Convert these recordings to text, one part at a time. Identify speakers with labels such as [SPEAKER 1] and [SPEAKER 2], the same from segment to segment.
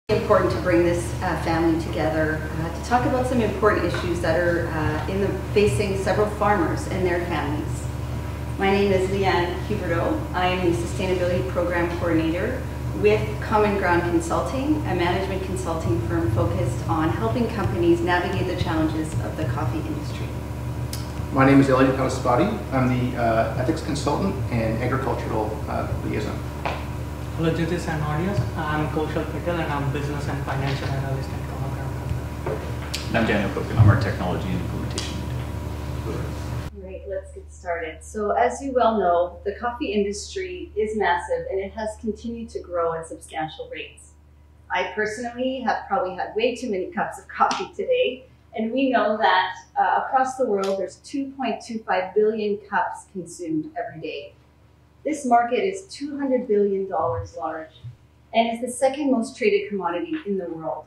[SPEAKER 1] Important to bring this family together to talk about some important issues that are facing several farmers and their families. My name is Leanne Huberdeau. I am the Sustainability Program Coordinator with Common Ground Consulting, a management consulting firm focused on helping companies navigate the challenges of the coffee industry.
[SPEAKER 2] My name is Elliot Palaspati. I'm the Ethics Consultant and Agricultural Liaison.
[SPEAKER 3] Hello, Jyotis and audience. I'm Kaushal Patel and I'm Business and Financial Analyst at Common Ground.
[SPEAKER 4] And I'm Daniel Cook and I'm our Technology and Implementation Lead.
[SPEAKER 1] Great, let's get started. So as you well know, the coffee industry is massive and it has continued to grow at substantial rates. I personally have probably had way too many cups of coffee today, and we know that across the world there's 2.25 billion cups consumed every day. This market is $200 billion large and is the second most traded commodity in the world.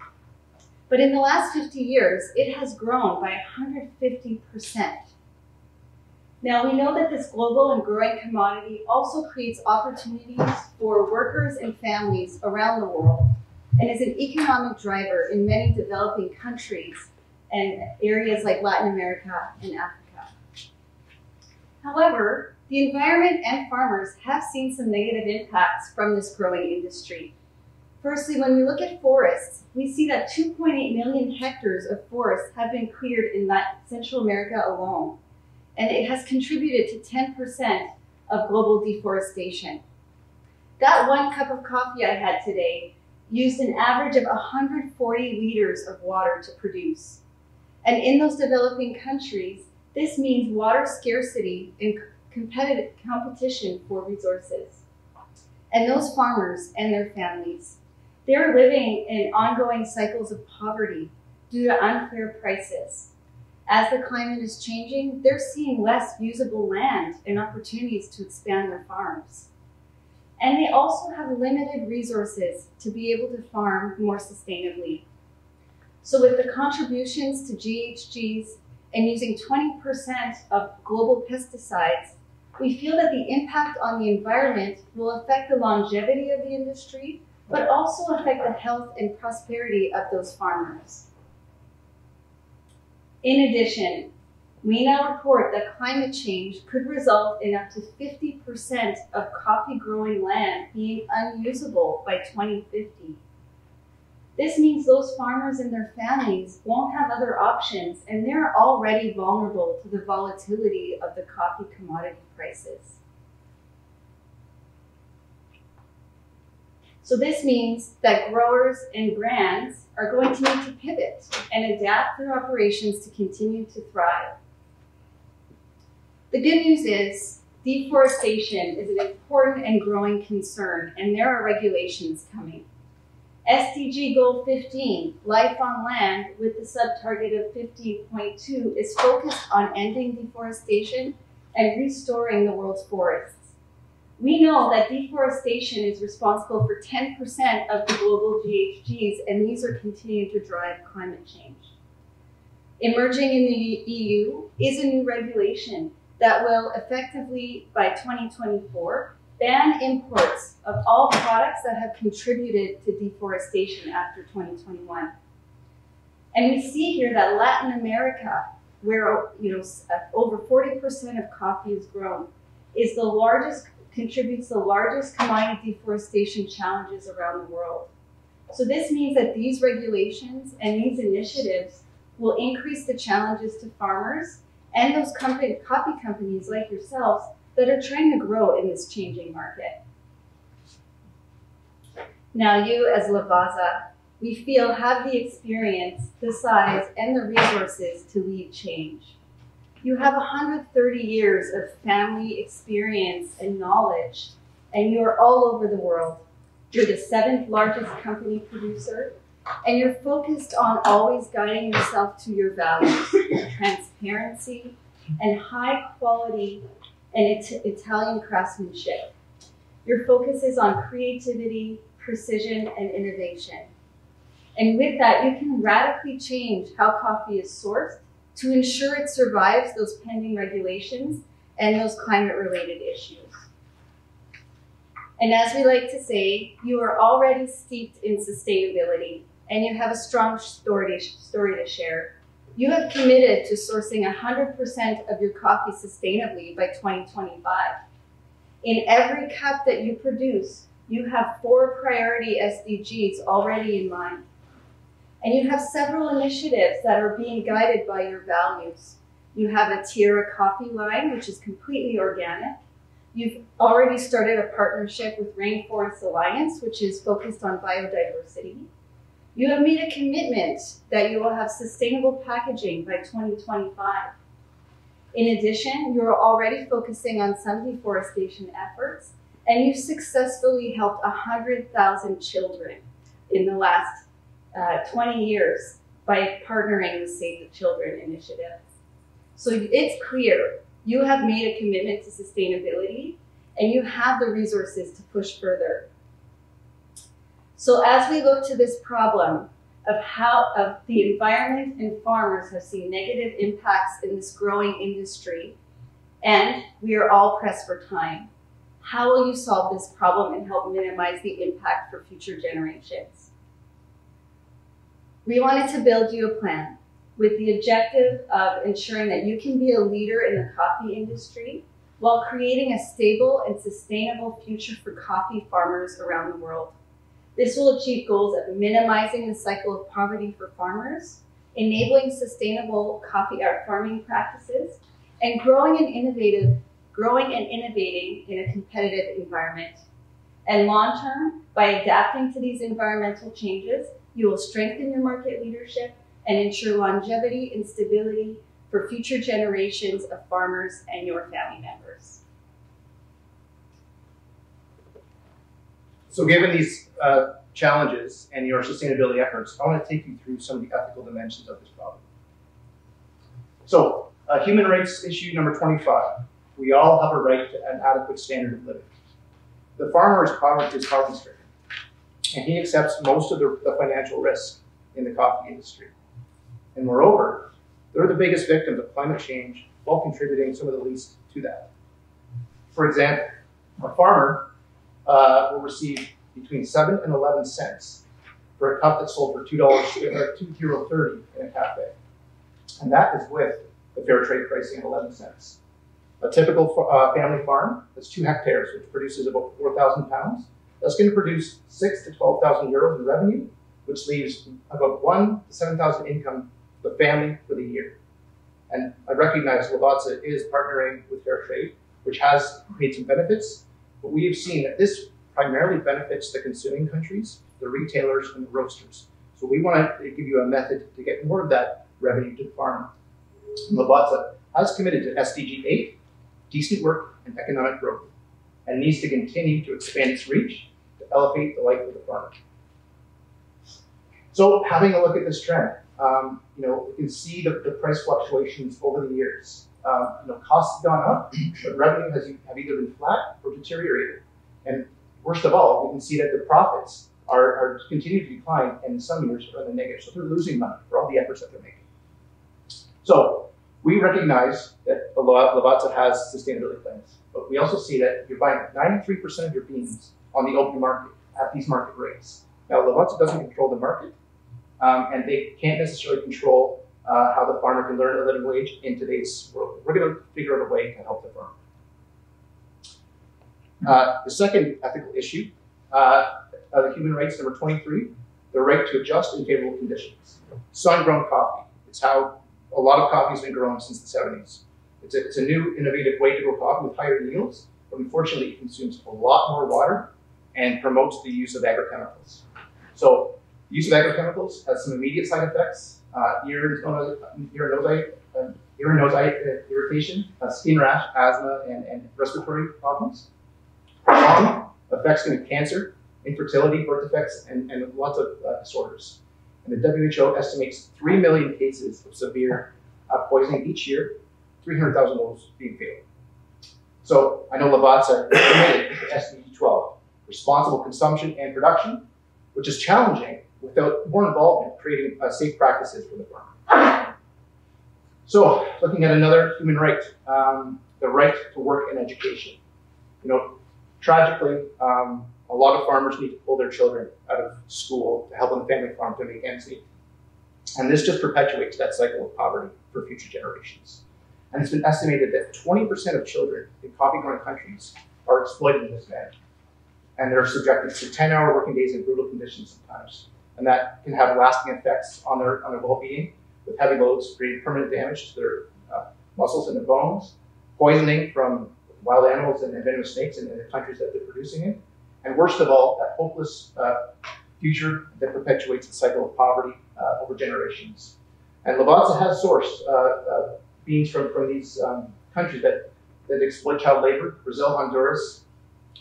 [SPEAKER 1] But in the last 50 years, it has grown by 150%. Now we know that this global and growing commodity also creates opportunities for workers and families around the world and is an economic driver in many developing countries and areas like Latin America and Africa. However, the environment and farmers have seen some negative impacts from this growing industry. Firstly, when we look at forests, we see that 2.8 million hectares of forests have been cleared in Central America alone, and it has contributed to 10% of global deforestation. That one cup of coffee I had today used an average of 140 liters of water to produce. And in those developing countries, this means water scarcity and competition for resources. And those farmers and their families, they're living in ongoing cycles of poverty due to unfair prices. As the climate is changing, they're seeing less usable land and opportunities to expand their farms. And they also have limited resources to be able to farm more sustainably. So with the contributions to GHGs and using 20% of global pesticides, we feel that the impact on the environment will affect the longevity of the industry, but also affect the health and prosperity of those farmers. In addition, we now report that climate change could result in up to 50% of coffee growing land being unusable by 2050. This means those farmers and their families won't have other options, and they're already vulnerable to the volatility of the coffee commodity prices. So this means that growers and brands are going to need to pivot and adapt their operations to continue to thrive. The good news is deforestation is an important and growing concern, and there are regulations coming. SDG Goal 15, Life on Land, with the sub-target of 15.2, is focused on ending deforestation and restoring the world's forests. We know that deforestation is responsible for 10% of the global GHGs, and these are continuing to drive climate change. Emerging in the EU is a new regulation that will effectively, by 2024, ban imports of all products that have contributed to deforestation after 2021. And we see here that Latin America, where over 40% of coffee is grown, is the largest, contributes the largest commodity deforestation challenges around the world. So this means that these regulations and these initiatives will increase the challenges to farmers and those coffee companies like yourselves that are trying to grow in this changing market. Now you as Lavazza, we feel have the experience, the size, and the resources to lead change. You have 130 years of family experience and knowledge, and you are all over the world. You're the 7th largest company producer, and you're focused on always guiding yourself to your values, transparency, and high quality and Italian craftsmanship. Your focus is on creativity, precision, and innovation. And with that, you can radically change how coffee is sourced to ensure it survives those pending regulations and those climate-related issues. And as we like to say, you are already steeped in sustainability and you have a strong story to share. You have committed to sourcing 100% of your coffee sustainably by 2025. In every cup that you produce, you have 4 priority SDGs already in mind. And you have several initiatives that are being guided by your values. You have a Tierra coffee line, which is completely organic. You've already started a partnership with Rainforest Alliance, which is focused on biodiversity. You have made a commitment that you will have sustainable packaging by 2025. In addition, you're already focusing on some deforestation efforts, and you've successfully helped 100,000 children in the last 20 years by partnering with Save the Children initiative. So it's clear you have made a commitment to sustainability and you have the resources to push further. So as we look to this problem of how the environment and farmers have seen negative impacts in this growing industry, and we are all pressed for time, how will you solve this problem and help minimize the impact for future generations? We wanted to build you a plan with the objective of ensuring that you can be a leader in the coffee industry while creating a stable and sustainable future for coffee farmers around the world. This will achieve goals of minimizing the cycle of poverty for farmers, enabling sustainable coffee farming practices, and growing and innovating in a competitive environment. And long-term, by adapting to these environmental changes, you will strengthen your market leadership and ensure longevity and stability for future generations of farmers and your family members.
[SPEAKER 2] So given these challenges and your sustainability efforts, I want to take you through some of the ethical dimensions of this problem. So human rights issue number 25. We all have a right to an adequate standard of living. The farmer is poverty-stricken, and he accepts most of the financial risk in the coffee industry. And moreover, they're the biggest victims of climate change while contributing some of the least to that. For example, a farmer will receive between 7 and 11 cents for a cup that's sold for €2.30 in a cafe. And that is with the fair trade pricing of 11 cents. A typical family farm that's 2 hectares, which produces about 4,000 pounds, that's going to produce 6,000 to 12,000 euros in revenue, which leaves about 1,000 to 7,000 income for the family for the year. And I recognize Lavazza is partnering with Fair Trade, which has made some benefits, but we have seen that this primarily benefits the consuming countries, the retailers, and the roasters. So we want to give you a method to get more of that revenue to the farmer. And Lavazza has committed to SDG 8, decent work and economic growth, and needs to continue to expand its reach to elevate the life of the farmer. So having a look at this trend, you can see the price fluctuations over the years. Costs have gone up, but revenue have either been flat or deteriorated. And worst of all, we can see that the profits are continuing to decline, and in some years are in the negative. So they're losing money for all the efforts that they're making. So we recognize that Lavazza has sustainability plans, but we also see that you're buying 93% of your beans on the open market at these market rates. Now, Lavazza doesn't control the market, and they can't necessarily control how the farmer can learn a living wage in today's world. We're going to figure out a way to help the farmer. The second ethical issue, the human rights number 23, the right to adjust in favorable conditions. Sun-grown coffee. It's how a lot of coffee has been grown since the 70s. It's a new, innovative way to grow coffee with higher yields, but unfortunately it consumes a lot more water and promotes the use of agrochemicals. So the use of agrochemicals has some immediate side effects, ear and nose irritation, skin rash, asthma, and respiratory problems. Prolonged effects can be cancer, infertility, birth defects, and lots of disorders. And the WHO estimates 3 million cases of severe poisoning each year, 300,000 of those being fatal. So I know Lavazza is committed to SDG 12, responsible consumption and production, which is challenging without more involvement creating safe practices for the farmer. So looking at another human right, the right to work and education. Tragically, a lot of farmers need to pull their children out of school to help on the family farm to make ends meet. And this just perpetuates that cycle of poverty for future generations. And it's been estimated that 20% of children in coffee-growing countries are exploited in this manner. And they're subjected to 10-hour working days in brutal conditions sometimes. And that can have lasting effects on their well-being, with heavy loads creating permanent damage to their muscles and their bones, poisoning from wild animals and venomous snakes in the countries that they're producing in. And worst of all, that hopeless future that perpetuates the cycle of poverty over generations. And Lavazza has sourced beans from these countries that exploit child labor, Brazil, Honduras,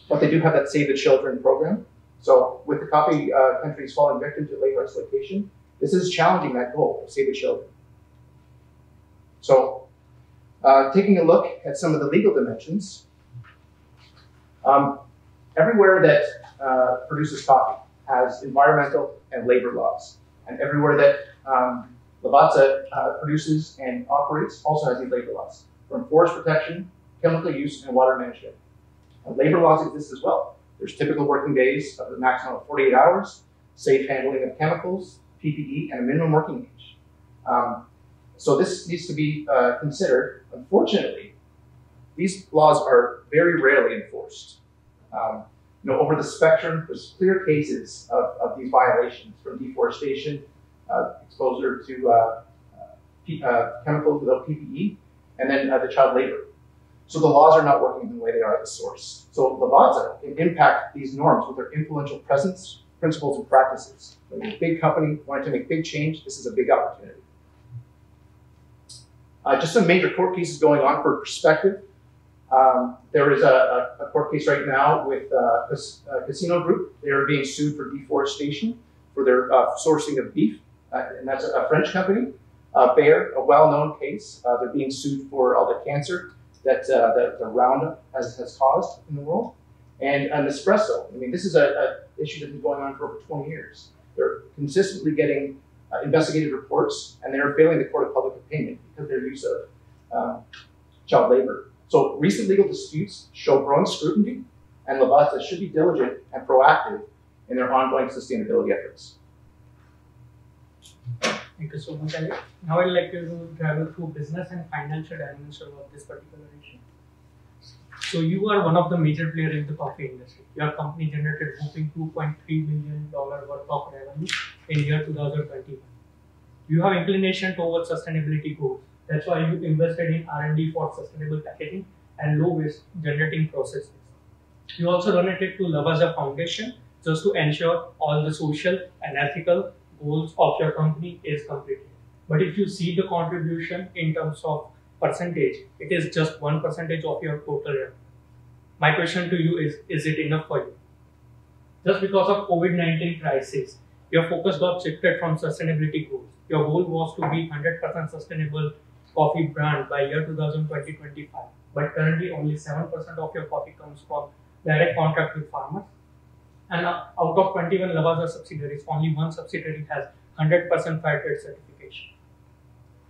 [SPEAKER 2] but they do have that Save the Children program. So with the coffee countries falling victim to labor exploitation, this is challenging that goal of Save the Children. So taking a look at some of the legal dimensions, everywhere that produces coffee has environmental and labor laws. And everywhere that Lavazza produces and operates also has these labor laws, from forest protection, chemical use, and water management. And labor laws exist as well. There's typical working days of a maximum of 48 hours, safe handling of chemicals, PPE, and a minimum working age. So this needs to be considered. Unfortunately, these laws are very rarely enforced. Over the spectrum, there's clear cases of these violations, from deforestation, exposure to chemicals without PPE, and then the child labor. So the laws are not working the way they are at the source. So Lavazza can impact these norms with their influential presence, principles, and practices. When a big company wanting to make big change, this is a big opportunity. Just some major court cases going on for perspective. There is a court case right now with a casino group. They are being sued for deforestation for their sourcing of beef, and that's a French company. Bayer, a well-known case. They're being sued for all the cancer that the Roundup has caused in the world. And Nespresso, I mean, this is an issue that's been going on for over 20 years. They're consistently getting investigative reports, and they're failing the court of public opinion because of their use of child labor. So recent legal disputes show growing scrutiny, and Lavazza should be diligent and proactive in their ongoing sustainability efforts.
[SPEAKER 3] Thank you so much, Alex. Now I'd like to travel through business and financial dimension of this particular issue. So you are one of the major players in the coffee industry. Your company generated whopping $2.3 billion worth of revenue in year 2021. You have inclination towards sustainability goals. That's why you invested in R&D for sustainable packaging and low waste generating processes. You also donated to Lavazza Foundation just to ensure all the social and ethical goals of your company is completed. But if you see the contribution in terms of percentage, it is just 1% of your total revenue. My question to you is it enough for you? Just because of COVID-19 crisis, your focus got shifted from sustainability goals. Your goal was to be 100% sustainable coffee brand by year 2020-25. But currently only 7% of your coffee comes from direct contract with farmers. And out of 21 Lavazza subsidiaries, only one subsidiary has 100% fair trade certification.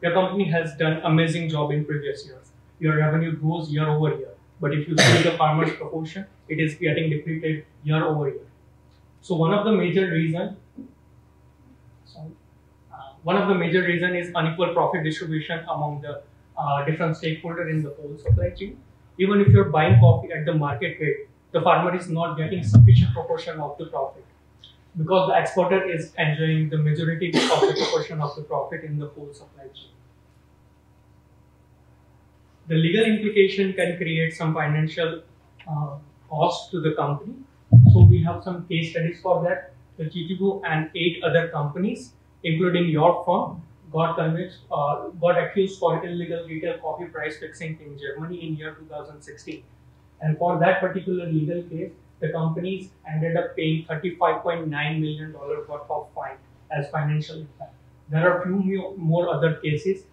[SPEAKER 3] Your company has done amazing job in previous years. Your revenue grows year over year. But if you see the farmers' proportion, it is getting depleted year over year. So one of the major reason is unequal profit distribution among the different stakeholders in the whole supply chain. Even if you're buying coffee at the market rate, the farmer is not getting sufficient proportion of the profit because the exporter is enjoying the majority of the proportion of the profit in the whole supply chain. The legal implication can create some financial cost to the company. So we have some case studies for that. The GTGO and 8 other companies, including your firm, got accused for illegal retail coffee price fixing in Germany in year 2016. And for that particular legal case, the companies ended up paying $35.9 million worth of fine as financial impact. There are a few more other cases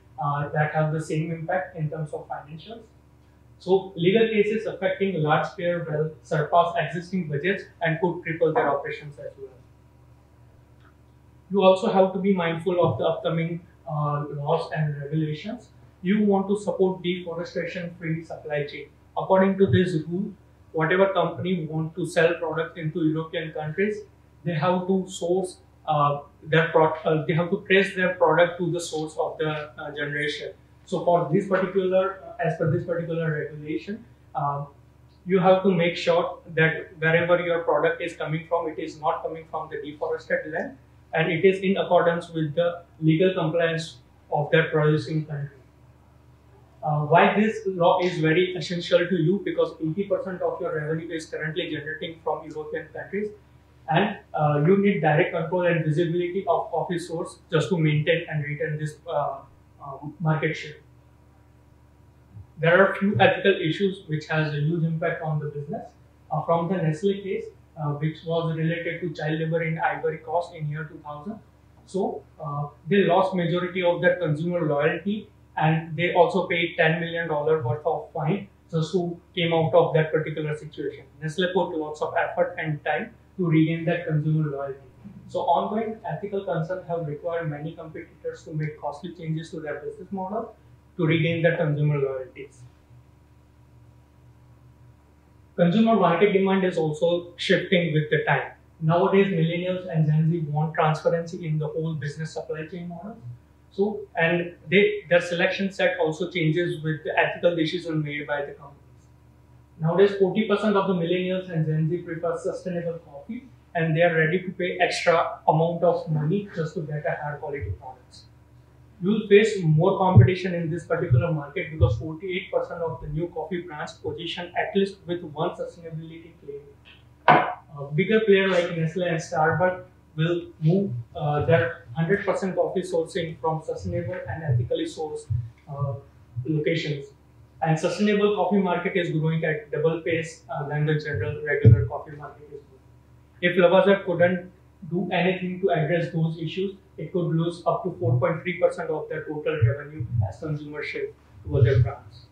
[SPEAKER 3] that have the same impact in terms of financials. So legal cases affecting large player will surpass existing budgets and could cripple their operations as well. You also have to be mindful of the upcoming laws and regulations. You want to support deforestation-free supply chain. According to this rule, whatever company want to sell products into European countries, they have to source they have to trace their product to the source of the generation. So for this particular, as per this particular regulation, you have to make sure that wherever your product is coming from, it is not coming from the deforested land, and it is in accordance with the legal compliance of that producing country. Why this law is very essential to you? Because 80% of your revenue is currently generating from European countries, and you need direct control and visibility of coffee source just to maintain and retain this market share. There are few ethical issues which has a huge impact on the business. From the Nestle case, which was related to child labor in Ivory Coast in year 2000. So they lost majority of their consumer loyalty, and they also paid $10 million worth of fine just to came out of that particular situation. Nestle put lots of effort and time to regain that consumer loyalty. So ongoing ethical concerns have required many competitors to make costly changes to their business model to regain their consumer loyalties. Consumer market demand is also shifting with the time. Nowadays, millennials and Gen Z want transparency in the whole business supply chain model. So, and their selection set also changes with the ethical decisions made by the companies. Nowadays, 40% of the millennials and Gen Z prefer sustainable coffee, and they are ready to pay extra amount of money just to get a higher quality products. You will face more competition in this particular market because 48% of the new coffee brands position at least with one sustainability claim. A bigger player like Nestle and Starbucks will move their 100% coffee sourcing from sustainable and ethically sourced locations. And sustainable coffee market is growing at double pace than the general regular coffee market is growing. If Lavazza couldn't do anything to address those issues, it could lose up to 4.3% of their total revenue as consumers shift to other brands.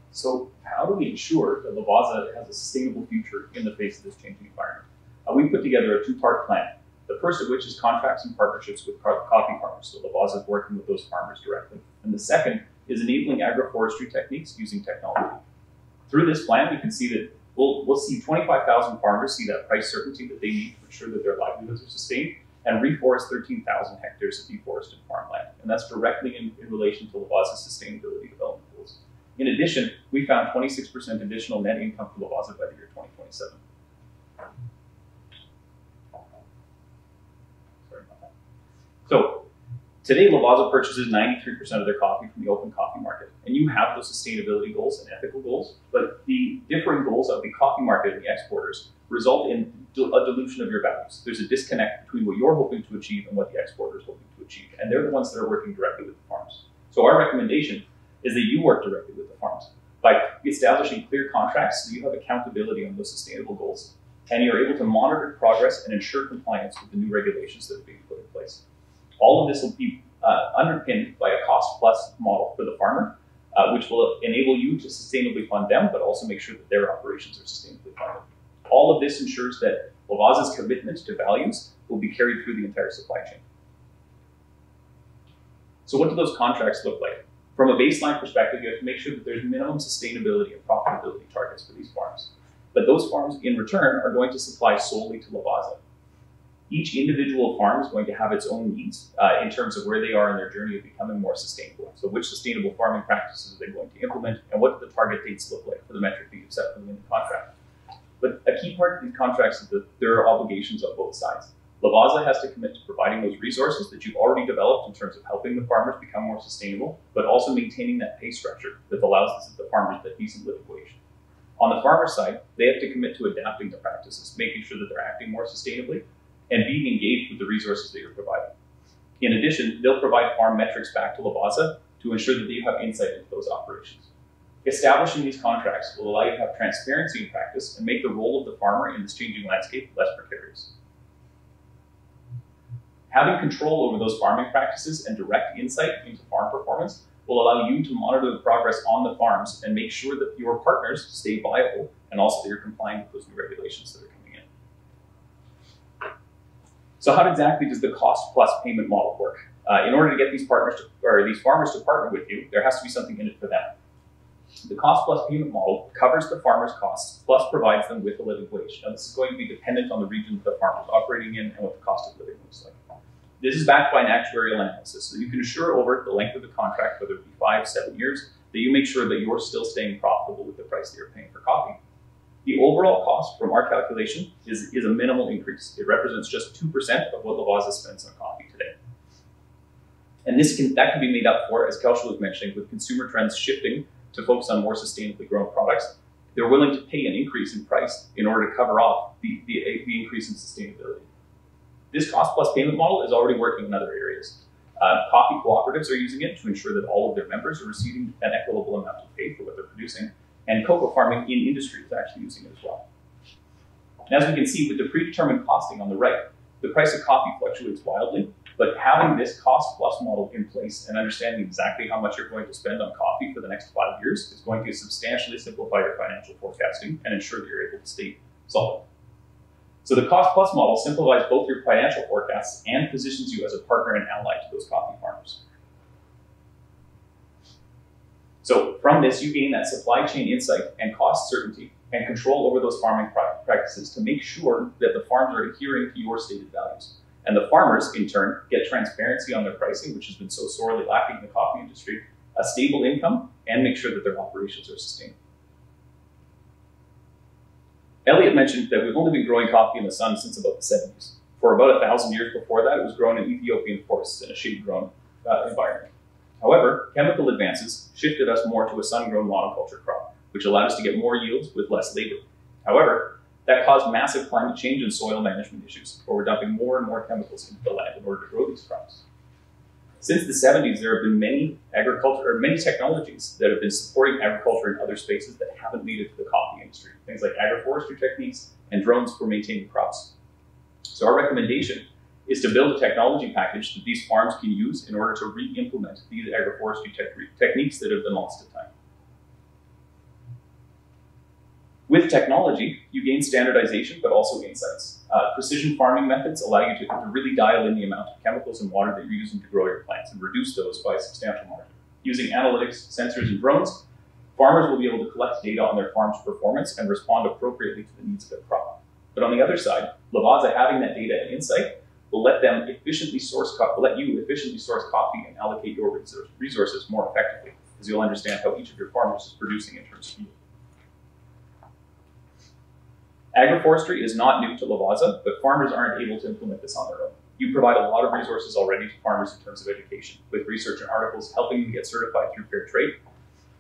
[SPEAKER 4] So how do we ensure that Lavazza has a sustainable future in the face of this changing environment? We put together a two-part plan. The first of which is contracts and partnerships with coffee farmers. So Lavazza is working with those farmers directly. And the second is enabling agroforestry techniques using technology. Through this plan, we can see that we'll see 25,000 farmers see that price certainty that they need to ensure that their livelihoods are sustained, and reforest 13,000 hectares of deforested farmland. And that's directly in relation to Lavazza's sustainability development goals. In addition, we found 26% additional net income for Lavazza by the year 2027. Sorry about that. So today, Lavazza purchases 93% of their coffee from the open coffee market. And you have those sustainability goals and ethical goals, but the differing goals of the coffee market and the exporters result in a dilution of your values. There's a disconnect between what you're hoping to achieve and what the exporter is hoping to achieve. And they're the ones that are working directly with the farms. So our recommendation is that you work directly with the farms by establishing clear contracts so you have accountability on those sustainable goals. And you're able to monitor progress and ensure compliance with the new regulations that are being put in place. All of this will be underpinned by a cost-plus model for the farmer, which will enable you to sustainably fund them, but also make sure that their operations are sustainably funded. All of this ensures that Lavazza's commitment to values will be carried through the entire supply chain. So what do those contracts look like? From a baseline perspective, you have to make sure that there's minimum sustainability and profitability targets for these farms. But those farms, in return, are going to supply solely to Lavazza. Each individual farm is going to have its own needs in terms of where they are in their journey of becoming more sustainable. So which sustainable farming practices are they going to implement, and what do the target dates look like for the metric that you've set for them in the contract? But a key part of these contracts is that there are obligations on both sides. Lavazza has to commit to providing those resources that you've already developed in terms of helping the farmers become more sustainable, but also maintaining that pay structure that allows the farmers that decent living wage. On the farmer side, they have to commit to adapting the practices, making sure that they're acting more sustainably, and being engaged with the resources that you're providing. In addition, they'll provide farm metrics back to Lavazza to ensure that you have insight into those operations. Establishing these contracts will allow you to have transparency in practice and make the role of the farmer in this changing landscape less precarious. Having control over those farming practices and direct insight into farm performance will allow you to monitor the progress on the farms and make sure that your partners stay viable and also that you're complying with those new regulations that are coming in. So how exactly does the cost plus payment model work? In order to get these partners these farmers to partner with you, there has to be something in it for them. The cost plus payment model covers the farmer's costs plus provides them with a living wage. Now, this is going to be dependent on the region that the farmer is operating in and what the cost of living looks like. This is backed by an actuarial analysis, so you can assure over the length of the contract, whether it be 5, 7 years, that you make sure that you're still staying profitable with the price that you're paying for coffee. The overall cost from our calculation is a minimal increase. It represents just 2% of what Lavazza spends on coffee today. And that can be made up for, as Kaushal was mentioning, with consumer trends shifting to focus on more sustainably grown products. They're willing to pay an increase in price in order to cover off the increase in sustainability. This cost plus payment model is already working in other areas. Coffee cooperatives are using it to ensure that all of their members are receiving an equitable amount of pay for what they're producing. And cocoa farming in industry is actually using it as well. And as we can see with the predetermined costing on the right, the price of coffee fluctuates wildly, but having this cost plus model in place and understanding exactly how much you're going to spend on coffee for the next 5 years is going to substantially simplify your financial forecasting and ensure that you're able to stay solid. So the cost plus model simplifies both your financial forecasts and positions you as a partner and ally to those coffee farmers. So from this, you gain that supply chain insight and cost certainty and control over those farming practices to make sure that the farms are adhering to your stated values. And the farmers, in turn, get transparency on their pricing, which has been so sorely lacking in the coffee industry, a stable income, and make sure that their operations are sustainable. Elliot mentioned that we've only been growing coffee in the sun since about the 70s. For about 1,000 years before that, it was grown in Ethiopian forests in a shade-grown environment. However, chemical advances shifted us more to a sun-grown monoculture crop, which allowed us to get more yields with less labor. However, that caused massive climate change and soil management issues, where we're dumping more and more chemicals into the land in order to grow these crops. Since the 70s, there have been many technologies that have been supporting agriculture in other spaces that haven't made it to the coffee industry. Things like agroforestry techniques and drones for maintaining crops. So our recommendation is to build a technology package that these farms can use in order to re-implement these agroforestry techniques that have been lost to time. With technology, you gain standardization, but also insights. Precision farming methods allow you to really dial in the amount of chemicals and water that you're using to grow your plants and reduce those by a substantial margin. Using analytics, sensors, and drones, farmers will be able to collect data on their farm's performance and respond appropriately to the needs of their crop. But on the other side, Lavazza having that data and insight will let you efficiently source coffee and allocate your resources more effectively, as you'll understand how each of your farmers is producing in terms of yield. Agroforestry is not new to Lavazza, but farmers aren't able to implement this on their own. You provide a lot of resources already to farmers in terms of education, with research and articles helping them get certified through fair trade.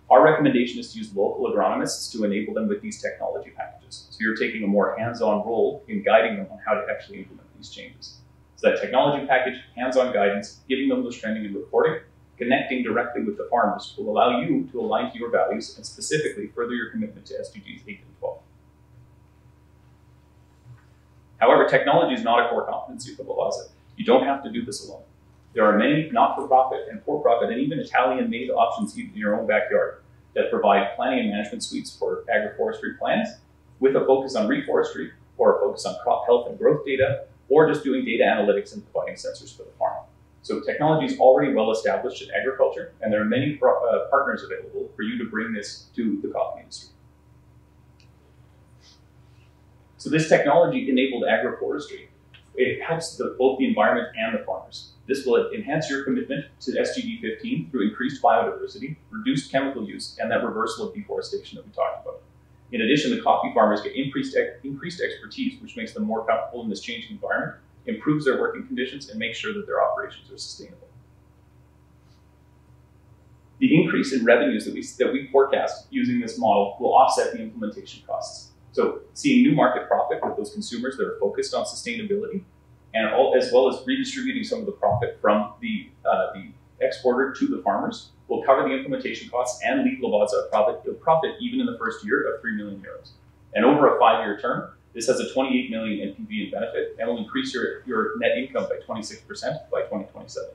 [SPEAKER 4] Our recommendation is to use local agronomists to enable them with these technology packages. So you're taking a more hands-on role in guiding them on how to actually implement these changes. So that technology package, hands-on guidance, giving them those training and reporting, connecting directly with the farmers will allow you to align to your values and specifically further your commitment to SDGs 8 and 12. However, technology is not a core competency for Lavazza. You don't have to do this alone. There are many not-for-profit and for-profit and even Italian-made options in your own backyard that provide planning and management suites for agroforestry plans with a focus on reforestry or a focus on crop health and growth data, or just doing data analytics and providing sensors for the farm. So technology is already well established in agriculture, and there are many partners available for you to bring this to the coffee industry. So this technology-enabled agroforestry, it helps both the environment and the farmers. This will enhance your commitment to SDG 15 through increased biodiversity, reduced chemical use, and that reversal of deforestation that we talked about. In addition, the coffee farmers get increased expertise, which makes them more comfortable in this changing environment, improves their working conditions, and makes sure that their operations are sustainable. The increase in revenues that we forecast using this model will offset the implementation costs. So seeing new market profit with those consumers that are focused on sustainability, and as well as redistributing some of the profit from the exporter to the farmers will cover the implementation costs and leave Lavazza a profit even in the first year of €3 million. And over a 5-year term, this has a 28 million NPV in benefit and will increase your net income by 26% by 2027.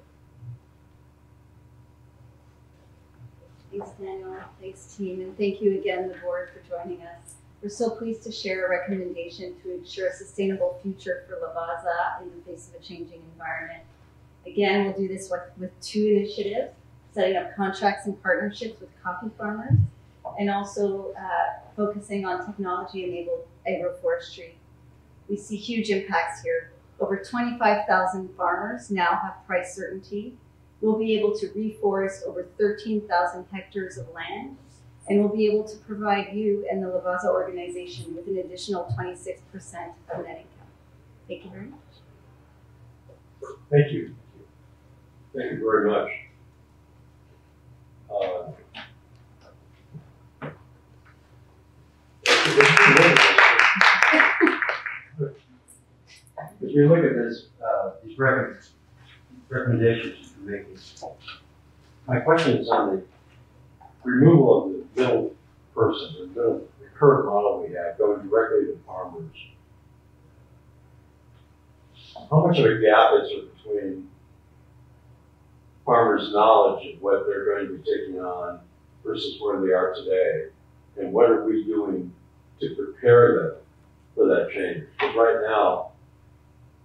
[SPEAKER 1] Thanks, Daniel. Thanks, team. And thank you again, the board, for joining us. We're so pleased to share a recommendation to ensure a sustainable future for Lavazza in the face of a changing environment. Again, we'll do this with 2 initiatives, setting up contracts and partnerships with coffee farmers, and also focusing on technology-enabled agroforestry. We see huge impacts here. Over 25,000 farmers now have price certainty. We'll be able to reforest over 13,000 hectares of land, and we'll be able to provide you and the Lavazza organization with an additional 26% of net income. Thank you very much.
[SPEAKER 5] Thank you. Thank you very much. As we look at this, these recommendations you're making, my question is on the removal of the middle person, the current model we have, going directly to farmers. How much of a gap is there between farmers' knowledge of what they're going to be taking on versus where they are today? And what are we doing to prepare them for that change? Because right now,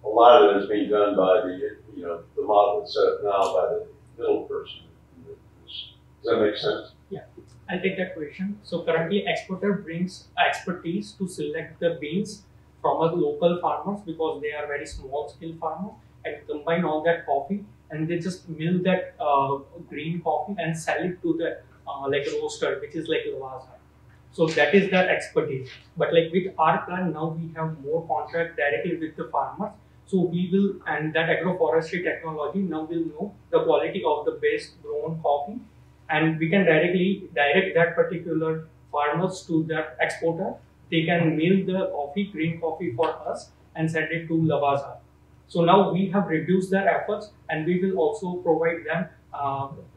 [SPEAKER 5] a lot of it is being done by the, the model that's set up now by the middle person. Does that make sense?
[SPEAKER 3] Yeah, I'll take that question. So currently, exporter brings expertise to select the beans from a local farmers because they are very small scale farmers, and combine all that coffee and they just mill that green coffee and sell it to the like roaster, which is like Lavazza. So that is their expertise. But like with our plan now, we have more contract directly with the farmers. So we will, and that agroforestry technology now will know the quality of the best grown coffee, and we can directly direct that particular farmers to that exporter. They can mill the coffee, green coffee for us and send it to Lavazza. So now we have reduced their efforts, and we will also provide them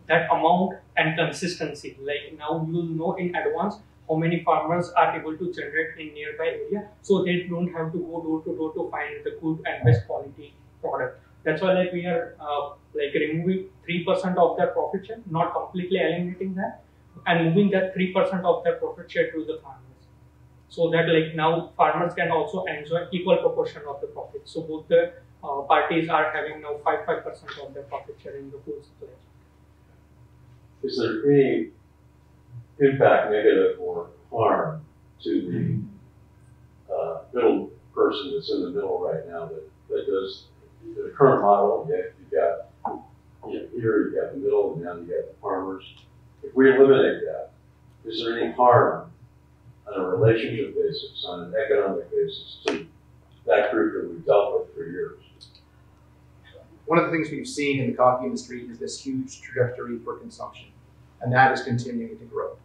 [SPEAKER 3] that amount and consistency. Like now you will know in advance how many farmers are able to generate in nearby area, so they don't have to go door to door to find the good and best quality product. That's why like we are like removing 3% of their profit share, not completely eliminating that, and moving that 3% of their profit share to the farmers, so that like now farmers can also enjoy equal proportion of the profit. So both the parties are having now 5% of their profit share in the food supply.
[SPEAKER 5] Is there any impact, negative or harm, to the middle person that's in the middle right now that does the current model? You've got here you've got the middle, and now you've got the farmers. If we eliminate that, is there any harm on a relationship basis, on an economic basis, to that group that we've dealt with for years?
[SPEAKER 2] One of the things we've seen in the coffee industry is this huge trajectory for consumption, and that is continuing to grow.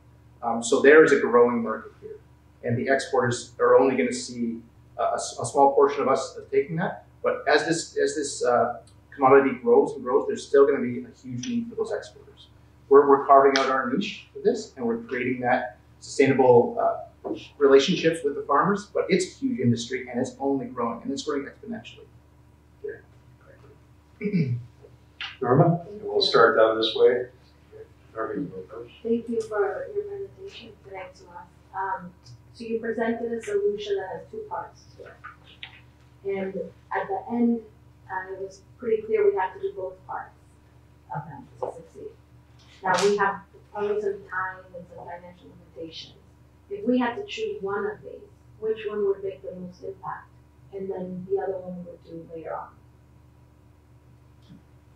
[SPEAKER 2] So there is a growing market here, and the exporters are only going to see a small portion of us taking that. But as this commodity grows and grows, there's still going to be a huge need for those exporters. We're carving out our niche for this, and we're creating that sustainable relationships with the farmers. But it's a huge industry, and it's only growing, and it's growing exponentially.
[SPEAKER 5] Norma, we'll start down this way.
[SPEAKER 6] Thank you for your presentation today to us. So you presented a solution that has two parts to it. And at the end, it was pretty clear we have to do both parts of them to succeed. Now we have only some time and some financial limitations. If we had to choose one of these, which one would make the most impact? And then the other one would do later on.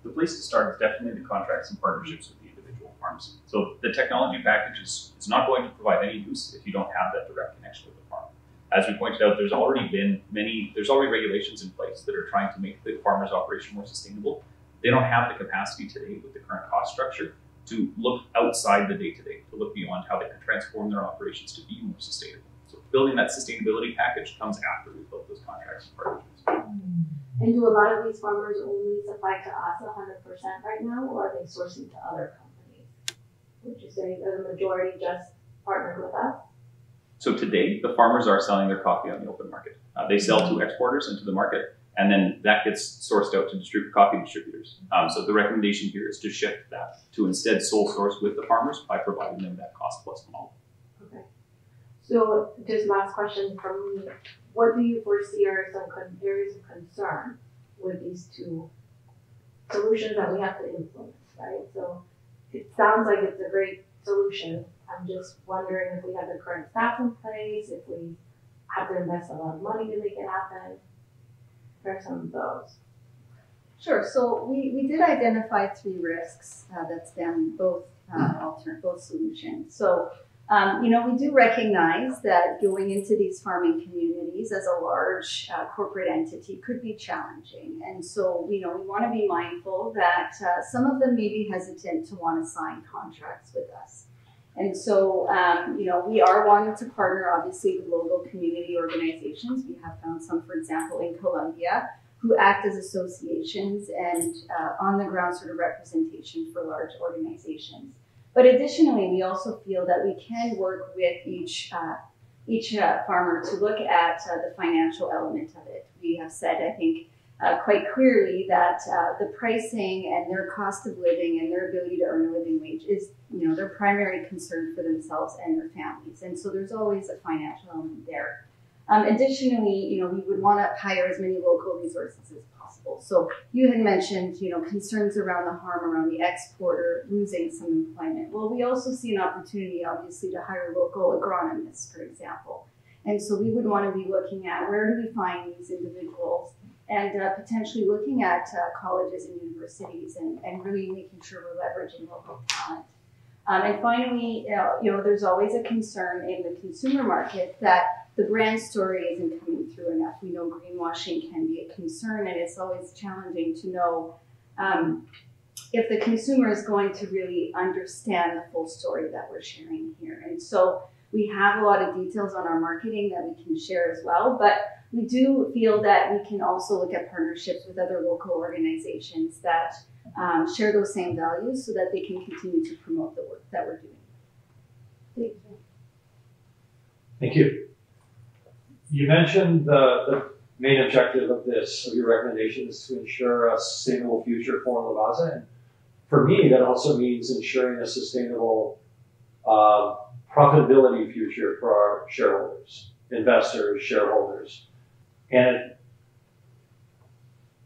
[SPEAKER 4] The place to start is definitely the contracts and partnerships with the individual farms. So the technology package is not going to provide any use if you don't have that direct connection with the farm. As we pointed out, there's already regulations in place that are trying to make the farmer's operation more sustainable. They don't have the capacity today with the current cost structure to look outside the day-to-day, to look beyond how they can transform their operations to be more sustainable. So building that sustainability package comes after we've built those contracts and partnerships.
[SPEAKER 6] And do a lot of these farmers only supply to us 100% right now, or are they sourcing to other companies? Would you say that the majority just partnered with us?
[SPEAKER 4] So today, the farmers are selling their coffee on the open market. They sell to exporters into the market, and then that gets sourced out to coffee distributors. So the recommendation here is to shift that to instead sole source with the farmers by providing them that cost plus model.
[SPEAKER 6] Okay. So just last question from me. What do you foresee are some areas of concern with these two solutions that we have to implement, right? So it sounds like it's a great solution. I'm just wondering if we have the current staff in place, if we have to invest a lot of money to make it happen. What are some of those?
[SPEAKER 1] Sure. So we did identify 3 risks that span both both solutions. So we do recognize that going into these farming communities as a large corporate entity could be challenging, and so we want to be mindful that some of them may be hesitant to want to sign contracts with us. And so, we are wanting to partner, obviously, with local community organizations. We have found some, for example, in Colombia, who act as associations and on-the-ground sort of representation for large organizations. But additionally, we also feel that we can work with each farmer to look at the financial element of it. We have said, I think, quite clearly that the pricing and their cost of living and their ability to earn a living wage is, their primary concern for themselves and their families. And so there's always a financial element there. Additionally, we would want to hire as many local resources as possible. So you had mentioned, concerns around the harm around the exporter losing some employment. Well, we also see an opportunity, obviously, to hire local agronomists, for example. And so we would want to be looking at where do we find these individuals and potentially looking at colleges and universities and really making sure we're leveraging local talent. And finally, there's always a concern in the consumer market that the brand story isn't coming through enough. We know greenwashing can be a concern, and it's always challenging to know if the consumer is going to really understand the full story that we're sharing here. And so we have a lot of details on our marketing that we can share as well, but we do feel that we can also look at partnerships with other local organizations that share those same values so that they can continue to promote the work that we're doing. Thank you.
[SPEAKER 7] Thank you. You mentioned the main objective of your recommendation is to ensure a sustainable future for Lavazza. And for me, that also means ensuring a sustainable profitability future for our shareholders, investors, shareholders. And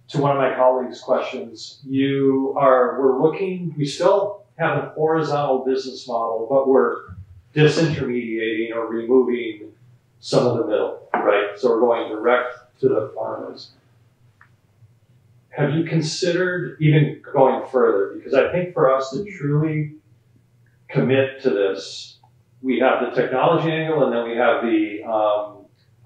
[SPEAKER 7] to one of my colleagues' questions, we still have a horizontal business model, but we're disintermediating or removing some of the middle, right? So we're going direct to the farmers. Have you considered even going further? Because I think for us to truly commit to this, we have the technology angle, and then we have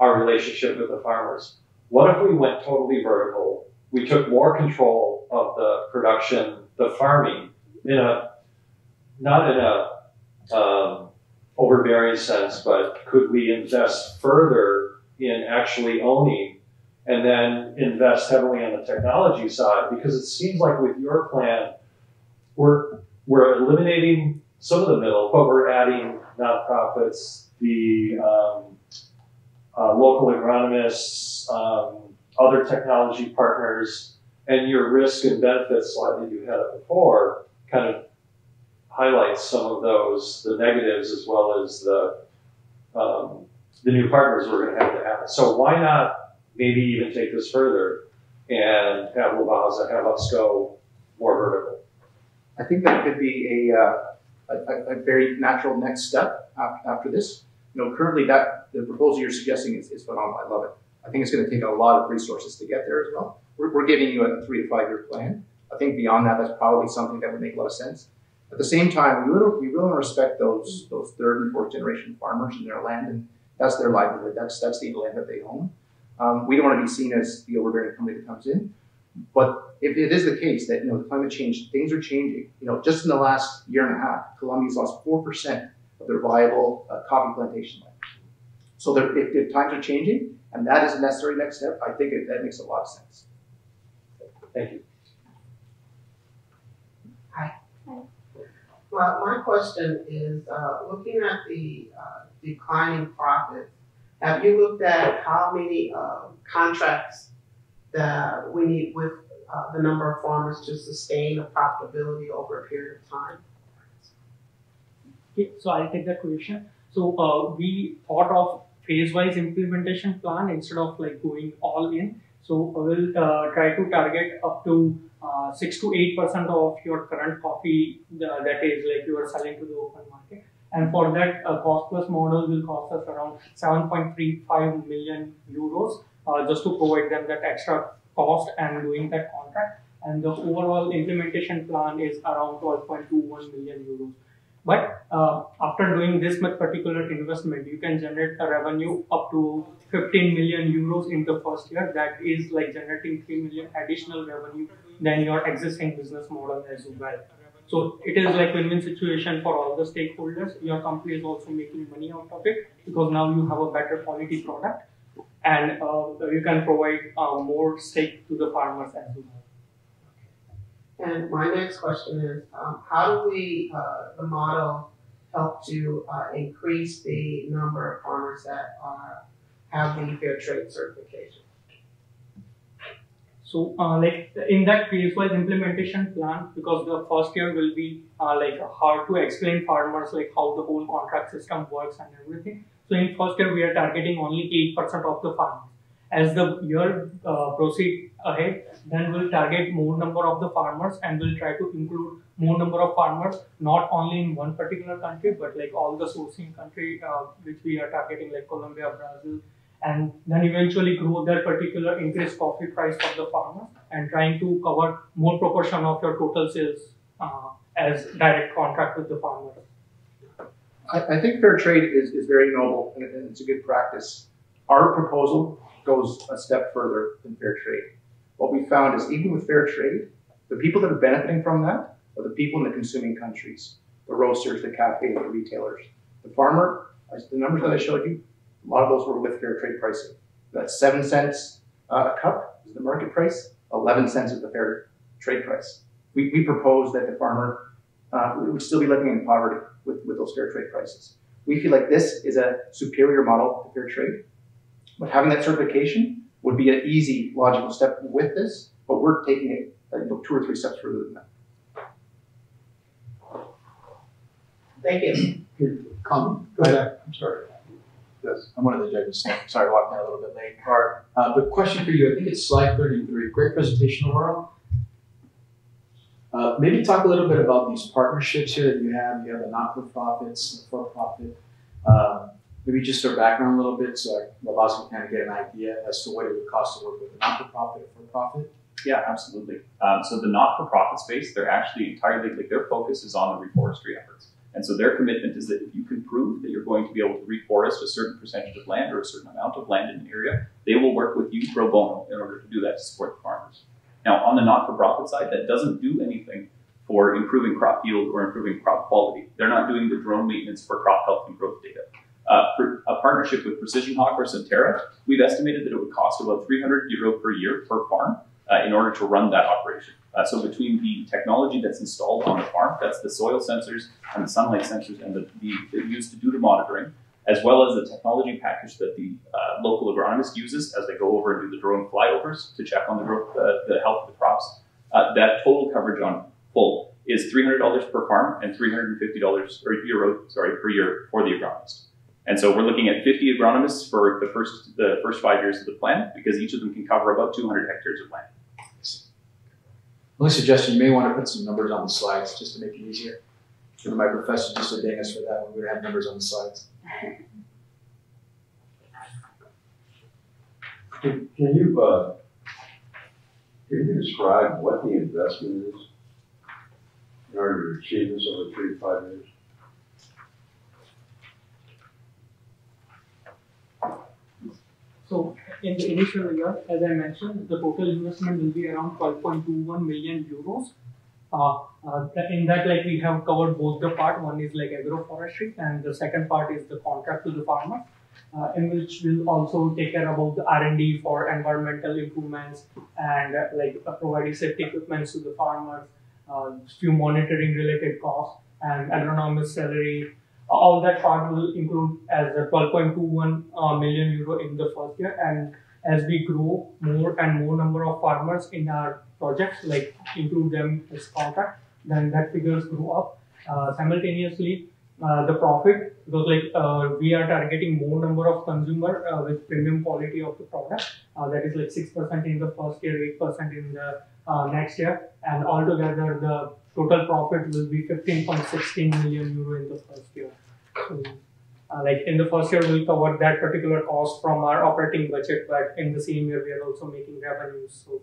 [SPEAKER 7] our relationship with the farmers. What if we went totally vertical? We took more control of the production, the farming, not in a overbearing sense, but could we invest further in actually owning and then invest heavily on the technology side? Because it seems like with your plan, we're eliminating some of the middle, but we're adding nonprofits, the local agronomists, other technology partners, and your risk and benefits slide that you had up before kind of highlights some of those, the negatives as well as the new partners we're going to have to add. So why not maybe even take this further and have Lavazza, have us go more vertical?
[SPEAKER 2] I think that could be a very natural next step after this. Currently the proposal you're suggesting is phenomenal. I love it. I think it's going to take a lot of resources to get there as well. We're giving you a 3 to 5 year plan. I think beyond that, that's probably something that would make a lot of sense. At the same time, we really want to respect those 3rd and 4th generation farmers in their land, and that's their livelihood. That's the land that they own. We don't want to be seen as the overbearing company that comes in. But if it is the case that the climate change, things are changing. Just in the last year and a half, Colombia's lost 4% of their viable coffee plantation land. So if times are changing, and that is a necessary next step, I think that makes a lot of sense.
[SPEAKER 7] Thank you.
[SPEAKER 8] Hi. Well, my question is, looking at the declining profits, have you looked at how many contracts that we need with the number of farmers to sustain the profitability over a period of time?
[SPEAKER 3] Okay, so I'll take that question. So we thought of phase-wise implementation plan instead of going all in. So we'll try to target up to 6 to 8% of your current coffee that is you are selling to the open market. And for that, a cost plus model will cost us around 7.35 million euros just to provide them that extra cost and doing that contract. And the overall implementation plan is around 12.21 million euros. But after doing this much particular investment, you can generate a revenue up to 15 million euros in the first year. That is like generating 3 million additional revenue than your existing business model as well. So it is like win-win situation for all the stakeholders. Your company is also making money out of it because now you have a better quality product, and you can provide more stake to the farmers as well.
[SPEAKER 8] And my next question is, how do we, the model, help to increase the number of farmers that have the fair trade certification?
[SPEAKER 3] So, like in that phase-wise implementation plan, because the first year will be like hard to explain farmers like how the whole contract system works and everything. So, in first year we are targeting only 8% of the farmers. As the year proceed ahead, then we'll target more number of the farmers and we'll try to include more number of farmers, not only in one particular country, but like all the sourcing country which we are targeting, like Colombia, Brazil, and then eventually grow that particular increased coffee price for the farmers and trying to cover more proportion of your total sales as direct contract with the farmer.
[SPEAKER 2] I think fair trade is very noble and it's a good practice. Our proposal goes a step further than fair trade. What we found is even with fair trade, the people that are benefiting from that are the people in the consuming countries, the roasters, the cafes, the retailers. The farmer, the numbers that I showed you, a lot of those were with fair trade pricing. That's 7 cents a cup is the market price, 11 cents is the fair trade price. We propose that the farmer would still be living in poverty with those fair trade prices. We feel like this is a superior model to fair trade, but having that certification would be an easy, logical step with this, but we're taking it 2 or 3 steps further than that.
[SPEAKER 8] Thank you.
[SPEAKER 9] Comment.
[SPEAKER 5] Go ahead.
[SPEAKER 9] I'm sorry.
[SPEAKER 5] Yes.
[SPEAKER 9] I'm one of the judges, so sorry, walking in a little bit late. But question for you, I think it's slide 33. Great presentation overall. Maybe talk a little bit about these partnerships here that you have. You have the not-for-profits, the for-profit. Maybe just their background a little bit so Lavazza can kind of get an idea as to what it would cost to work with a not-for-profit or for-profit.
[SPEAKER 4] Yeah, absolutely. So the not-for-profit space, they're actually entirely, like their focus is on the reforestry efforts. And so their commitment is that if you can prove that you're going to be able to reforest a certain percentage of land or a certain amount of land in an area, they will work with you pro bono in order to do that to support the farmers. Now, on the not-for-profit side, that doesn't do anything for improving crop yield or improving crop quality. They're not doing the drone maintenance for crop health and growth data. For a partnership with Precision Hawk or Centera, we've estimated that it would cost about €300 per year per farm in order to run that operation. So between the technology that's installed on the farm, that's the soil sensors and the sunlight sensors and the used to do the monitoring, as well as the technology package that the local agronomist uses as they go over and do the drone flyovers to check on the health of the crops, that total coverage on full is $300 per farm and €350 per year for the agronomist. And so we're looking at 50 agronomists for the first 5 years of the plan because each of them can cover about 200 hectares of land.
[SPEAKER 9] Only suggestion, you may want to put some numbers on the slides just to make it easier. My professor just would dang us for that when we would have numbers on the slides.
[SPEAKER 5] Can you describe what the investment is in order to achieve this over 3 to 5 years?
[SPEAKER 3] So in the initial year, as I mentioned, the total investment will be around 12.21 million euros. In that, like we have covered both the part. One is like agroforestry, and the second part is the contract to the farmer, in which we'll also take care about the R&D for environmental improvements and providing safety equipment to the farmers, few monitoring related costs, and agronomist salary. All that part will include as a 12.21 million euro in the first year, and as we grow more and more number of farmers in our projects, like include them as contract, then that figures grow up. Simultaneously, the profit, because we are targeting more number of consumer with premium quality of the product. That is like 6% in the first year, 8% in the next year, and altogether the total profit will be 15.16 million euro in the first year. Like in the first year, we'll cover that particular cost from our operating budget, but in the same year, we are also making revenues. So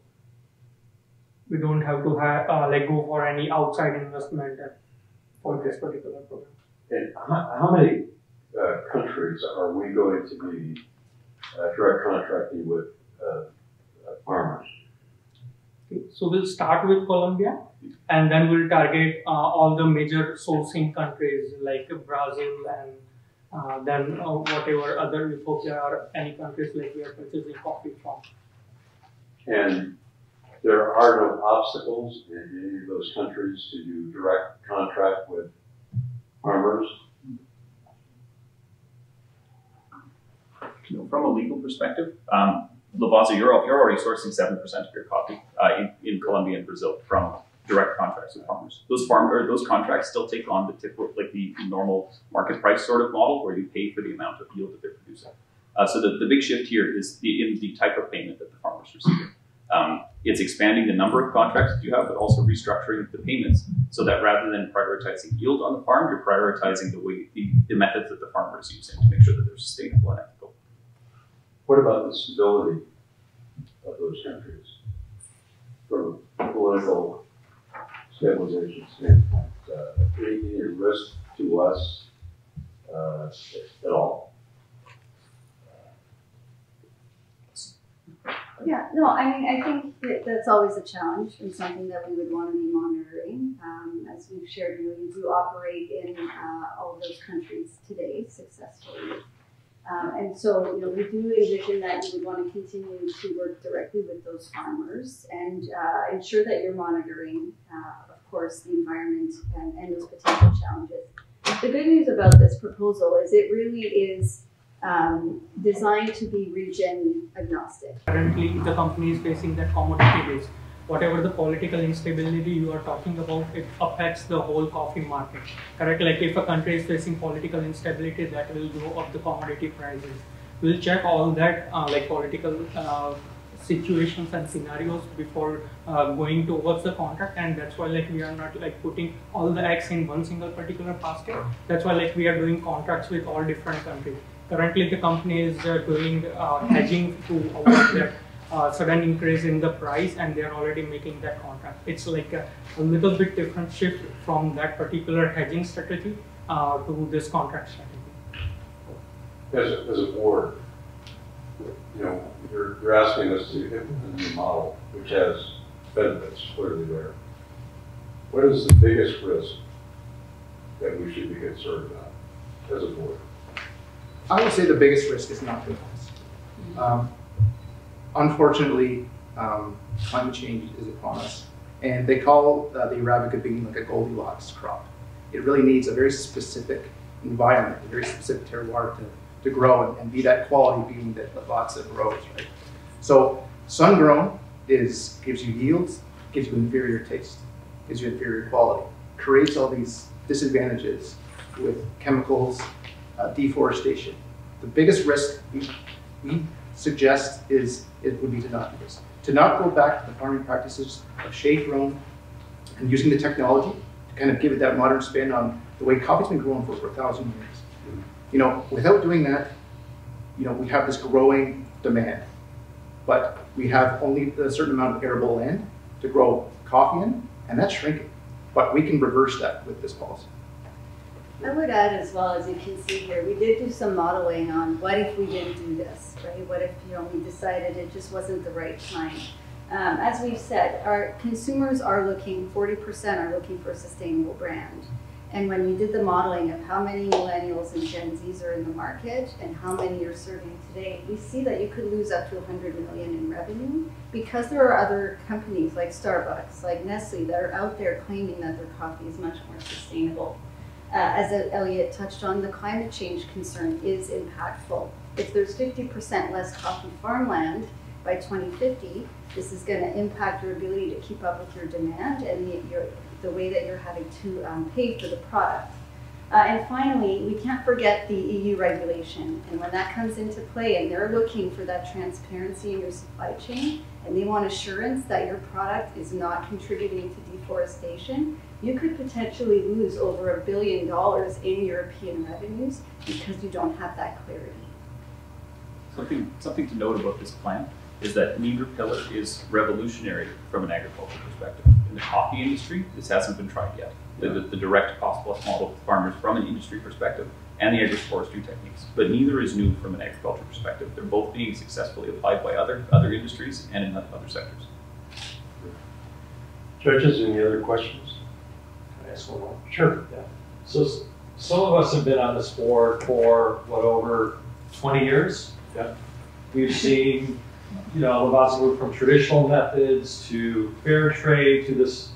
[SPEAKER 3] we don't have to like go for any outside investment for this particular program.
[SPEAKER 5] And how many countries are we going to be direct contracting with farmers?
[SPEAKER 3] Okay. So we'll start with Colombia, and then we'll target all the major sourcing countries like Brazil and then whatever other Ethiopia or any countries like we are purchasing coffee from.
[SPEAKER 5] And there are no obstacles in any of those countries to do direct contract with farmers?
[SPEAKER 4] From a legal perspective, Lavazza, you're already sourcing 7% of your coffee in Colombia and Brazil from direct contracts with farmers. Those contracts still take on the typical, like the normal market price sort of model where you pay for the amount of yield that they're producing. So the big shift here is in the type of payment that the farmers receive. It's expanding the number of contracts that you have, but also restructuring the payments so that rather than prioritizing yield on the farm, you're prioritizing the methods that the farmer is using to make sure that they're sustainable and ethical.
[SPEAKER 5] What about the stability of those countries from a political stabilization standpoint? Any risk to us at all?
[SPEAKER 1] Yeah, no, I mean, I think that's always a challenge and something that we would want to be monitoring. As we've shared, we do operate in all of those countries today successfully. And so, we do envision that you would want to continue to work directly with those farmers and ensure that you're monitoring, of course, the environment and those potential challenges. The good news about this proposal is it really is designed to be region agnostic.
[SPEAKER 3] Currently, the company is facing that commodity base. Whatever the political instability you are talking about, it affects the whole coffee market. Correct? Like if a country is facing political instability, that will go up the commodity prices. We'll check all that like political situations and scenarios before going towards the contract, and that's why like we are not like putting all the eggs in one single particular basket. That's why like we are doing contracts with all different countries. Currently, the company is doing hedging to avoid that sudden increase in the price, and they are already making that contract. It's like a little bit different shift from that particular hedging strategy to this contract strategy.
[SPEAKER 5] As a board, you're asking us to implement a new model, which has benefits clearly there. What is the biggest risk that we should be concerned about as a board?
[SPEAKER 2] I would say the biggest risk is not business. Unfortunately, climate change is upon us, and they call the Arabica bean like a Goldilocks crop. It really needs a very specific environment, a very specific terroir to grow and be that quality bean that Lavazza grows, right? So sun-grown gives you yields, gives you inferior taste, gives you inferior quality, creates all these disadvantages with chemicals, deforestation. The biggest risk we suggest would be to not do this. To not go back to the farming practices of shade grown and using the technology to kind of give it that modern spin on the way coffee's been grown for 1,000 years. Without doing that, we have this growing demand, but we have only a certain amount of arable land to grow coffee in, and that's shrinking. But we can reverse that with this policy.
[SPEAKER 1] I would add as well, as you can see here, we did do some modeling on what if we didn't do this, right? What if we decided it just wasn't the right time? As we've said, our consumers are looking, 40% are looking for a sustainable brand. And when we did the modeling of how many millennials and Gen Zs are in the market and how many you're serving today, we see that you could lose up to 100 million in revenue because there are other companies like Starbucks, like Nestle, that are out there claiming that their coffee is much more sustainable. As Elliot touched on, the climate change concern is impactful. If there's 50% less coffee farmland by 2050, this is going to impact your ability to keep up with your demand and the way that you're having to pay for the product. And finally, we can't forget the EU regulation. And when that comes into play and they're looking for that transparency in your supply chain and they want assurance that your product is not contributing to deforestation, you could potentially lose over $1 billion in European revenues because you don't have that clarity.
[SPEAKER 4] Something to note about this plan is that neither pillar is revolutionary from an agricultural perspective. In the coffee industry, this hasn't been tried yet. The direct cost-plus model with farmers from an industry perspective and the agroforestry techniques, but neither is new from an agricultural perspective. They're both being successfully applied by other industries and in other sectors.
[SPEAKER 5] Judges, any other questions?
[SPEAKER 7] Can I ask one more?
[SPEAKER 5] Sure.
[SPEAKER 7] Yeah. So some of us have been on this board for, over 20 years?
[SPEAKER 5] Yeah.
[SPEAKER 7] We've seen, Lavazza move from traditional methods to fair trade to this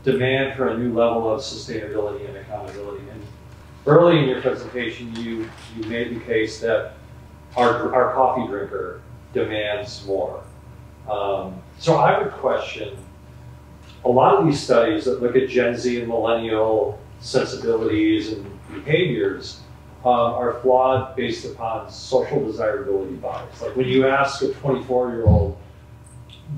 [SPEAKER 7] demand for a new level of sustainability and accountability. And early in your presentation, you made the case that our coffee drinker demands more. So I would question a lot of these studies that look at Gen Z and millennial sensibilities and behaviors are flawed based upon social desirability bias. Like when you ask a 24-year-old,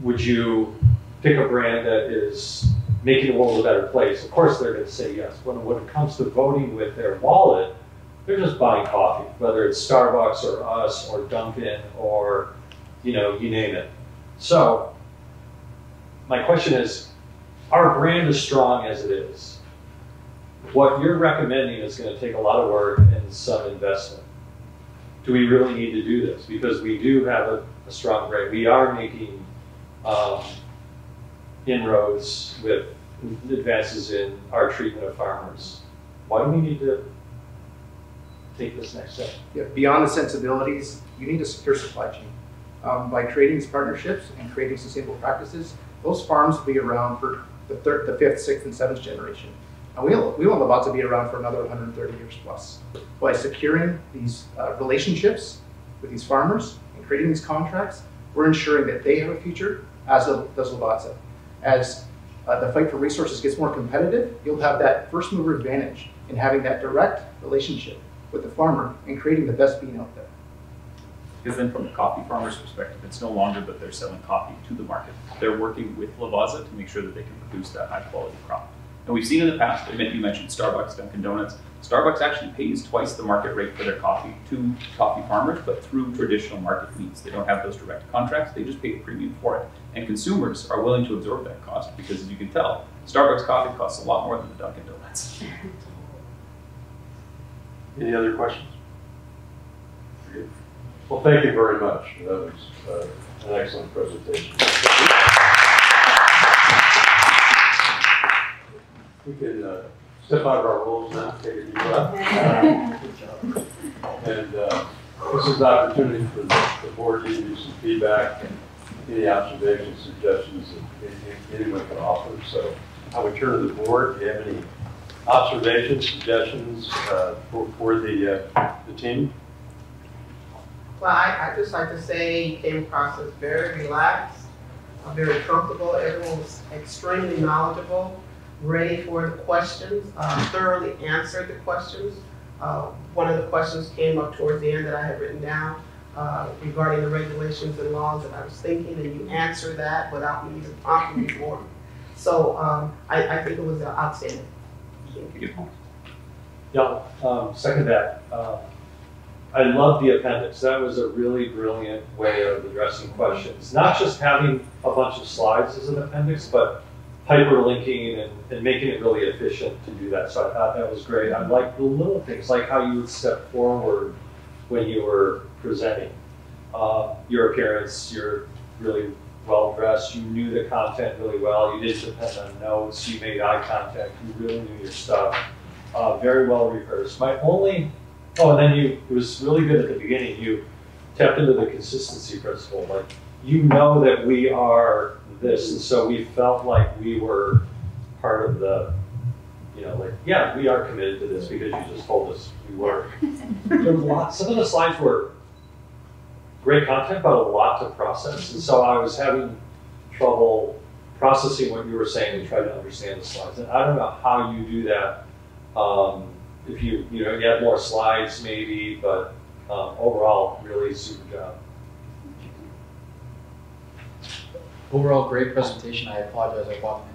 [SPEAKER 7] would you pick a brand that is making the world a better place? Of course they're going to say yes. When it comes to voting with their wallet, they're just buying coffee, whether it's Starbucks or us or Dunkin' or, you name it. So my question is, our brand is strong as it is. What you're recommending is going to take a lot of work and some investment. Do we really need to do this? Because we do have a strong brand. We are making inroads with advances in our treatment of farmers. Why do we need to take this next step?
[SPEAKER 2] Yeah, beyond the sensibilities, you need a secure supply chain. By creating these partnerships and creating sustainable practices, those farms will be around for the 5th, 6th, and 7th generation. And we want Lavazza to be around for another 130 years plus. By securing these relationships with these farmers and creating these contracts, we're ensuring that they have a future, as does Lavazza. As the fight for resources gets more competitive, you'll have that first mover advantage in having that direct relationship with the farmer and creating the best bean out there.
[SPEAKER 4] Because then from the coffee farmer's perspective, it's no longer that they're selling coffee to the market. They're working with Lavazza to make sure that they can produce that high quality crop. And we've seen in the past, you mentioned Starbucks, Dunkin' Donuts. Starbucks actually pays twice the market rate for their coffee to coffee farmers, but through traditional market means. They don't have those direct contracts, they just pay a premium for it. And consumers are willing to absorb that cost because, as you can tell, Starbucks coffee costs a lot more than the Dunkin' Donuts.
[SPEAKER 5] Any other questions? Well, thank you very much. That was an excellent presentation. We can step out of our roles now, take a deep breath. And this is an opportunity for the board to give you some feedback and any observations, suggestions that anyone can offer. So I would turn to the board. Do you have any observations, suggestions for the team?
[SPEAKER 8] Well, I'd just like to say you came across as very relaxed, very comfortable. Everyone was extremely knowledgeable, ready for the questions, thoroughly answered the questions. One of the questions came up towards the end that I had written down regarding the regulations and laws that I was thinking, and you answered that without me even prompting you for it. So I think it was outstanding.
[SPEAKER 7] Yeah, second that. I love the appendix. That was a really brilliant way of addressing questions. Not just having a bunch of slides as an appendix, but hyperlinking and making it really efficient to do that. So I thought that was great. I like the little things, like how you would step forward when you were presenting. Your appearance, you're really well dressed. You knew the content really well. You didn't depend on notes. You made eye contact. You really knew your stuff. Very well rehearsed. And then it was really good at the beginning. You tapped into the consistency principle. Like, you know that we are this, and so we felt like we were part of the, yeah, we are committed to this because you just told us we were. There was a lot. Some of the slides were great content, but a lot to process, and so I was having trouble processing what you were saying and trying to understand the slides. And I don't know how you do that. If you had more slides maybe, but overall, really super job.
[SPEAKER 9] Overall, great presentation. I apologize, I walked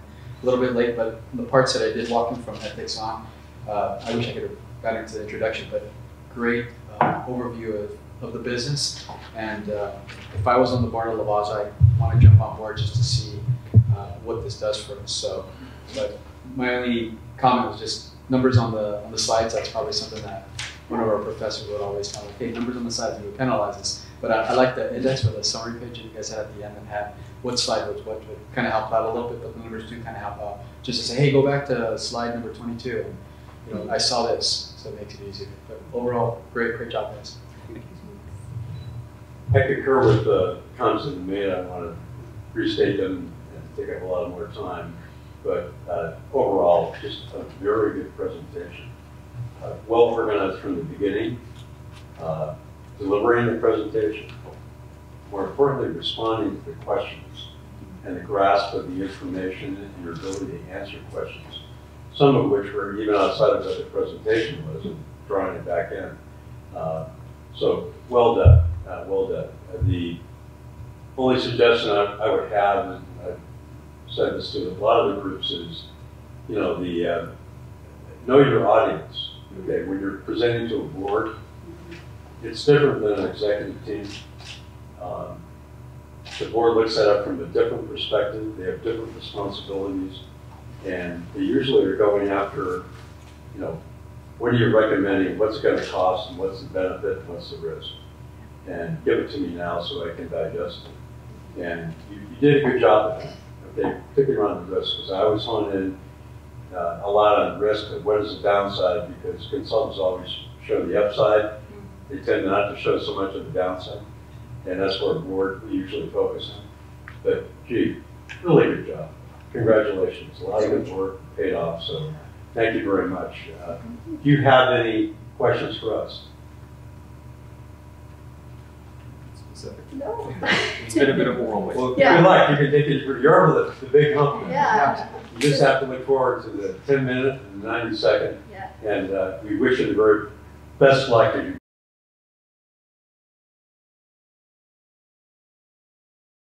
[SPEAKER 9] a little bit late, but the parts that I did walk in from ethics on, I wish I could have gotten into the introduction, but great overview of the business. And if I was on the board of Lavazza, I want to jump on board just to see what this does for us. So, but my only comment was just numbers on the slides. That's probably something that one of our professors would always tell me, hey, numbers on the slides, and we penalize this. But I like the index or the summary page that you guys had at the end and had what slide was what, would kind of help out a little bit, but the numbers do kind of help out. Just to say, hey, go back to slide number 22. And, you know, I saw this, so it makes it easier. But overall, great job, guys.
[SPEAKER 5] I concur with the comments that you made. I want to restate them and take up a lot more time. But overall, just a very good presentation. Well organized from the beginning, delivering the presentation, more importantly, responding to the questions and the grasp of the information and your ability to answer questions, some of which were even outside of what the presentation was, and drawing it back in. So well done, well done. The only suggestion I would have, and I've said this to a lot of the groups, is, you know, the know your audience. Okay, when you're presenting to a board, it's different than an executive team. The board looks at it from a different perspective. They have different responsibilities, and they usually are going after, you know, what are you recommending? What's it going to cost? And what's the benefit? And what's the risk? And give it to me now so I can digest it. And you did a good job of that. Okay, particularly around the risk, because I always hone in a lot on risk of what is the downside, because consultants always show the upside. They tend not to show so much of the downside, and that's where board we usually focus on. But gee, really good job. Congratulations. A lot of good work paid off, so thank you very much. Do you have any questions for us?
[SPEAKER 1] No.
[SPEAKER 4] It's been a bit of a whirlwind.
[SPEAKER 5] Well,
[SPEAKER 1] Yeah.
[SPEAKER 5] good luck. You can take it. You're over the big hump.
[SPEAKER 1] Yeah.
[SPEAKER 5] You just have to look forward to the 10-minute and 90-second.
[SPEAKER 1] Yeah.
[SPEAKER 5] And we wish you the very best luck as you